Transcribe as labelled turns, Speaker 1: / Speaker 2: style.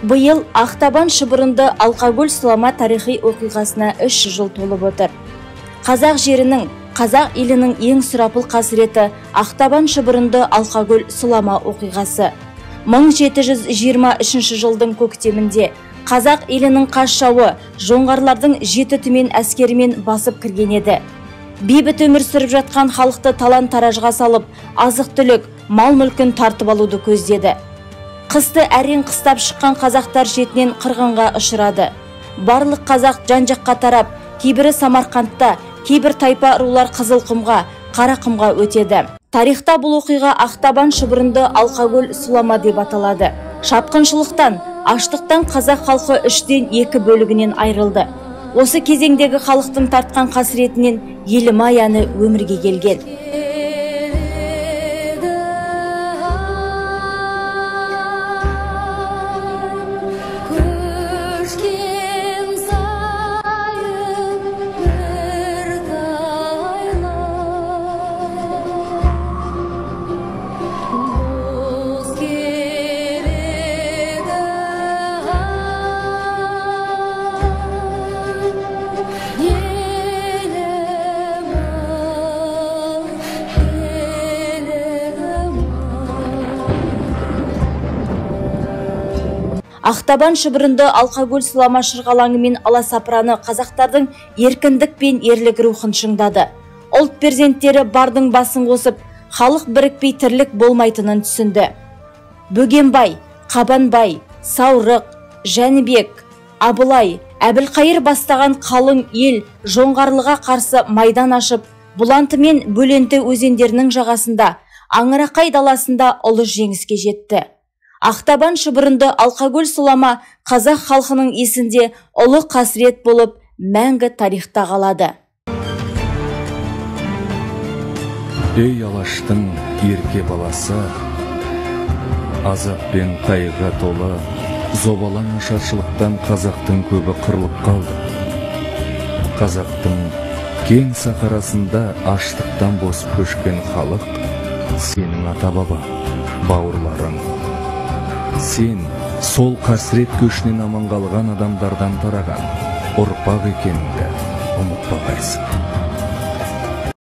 Speaker 1: Бұйыл Ақтабан шұбырынды алқакөл сылама тарихи оқиғасына 300 жыл толып отыр. Қазақ жерінің, қазақ елінің ең сұрапыл қасіреті Ақтабан шұбырынды алқакөл сылама оқиғасы. 1723 жылдың көктемінде қазақ елінің қасшауы жоңғарлардың 7 түмен әскерімен басып кірген еді. Бейбіт өмір сүріп жатқан халықты талан-таражға салып, азық-түлік, мал-мүлкін тартып алуды көздеді. Қысты әрең қыстап шыққан қазақтар шетінен қырғынға ұшырады. Барлық қазақ жан-жаққа тарап, кейбірі Самарқандта, кейбір тайпа рулар Қызылқұмға, Қарақұмға өтеді. Тарихта бұл оқиға Ақтабан шұбырынды алқакөл сылама деп аталады. Шапқыншылықтан, аштықтан қазақ халқы 3-тен 2 бөлігінен айырылды. Осы кезеңдегі халықтың тартқан қасіретінен Елімай әні өмірге келген. Ақтабан шұбырынды алқакөл сылама шырғалаңы мен аласапыраны қазақтардың еркіндік пен ерлік рухын шыңдады. Ұлт перзенттері бардың басын қосып, халық бірікпей тірлік болмайтынын түсінді. Бөгенбай, Қабанбай, Саурық, Жәнібек, Абылай, Әбілқайыр бастаған қалың ел жоңғарлыға қарсы майдан ашып, Бұланты мен Бөленті өзендерінің жағасында, Аңырақай даласында ұлы жеңіске жетті. Ақтабан шұбырынды алқакөл сылама қазақ халқының есінде ұлы қасірет болып, мәңгі тарихта қалады.
Speaker 2: Ей Алаштың ерке баласы, азап пен қайғыға толы, зобалаң ашаршылықтан қазақтың көбі қырылып қалды. Қазақтың кең сахарасында аштықтан босып көшкен халық, сенің ата-баба, бауырларың. Сен сол қасірет көшінен аман қалған адамдардан тараған ұрпақ екеніңді ұмытпағайсың.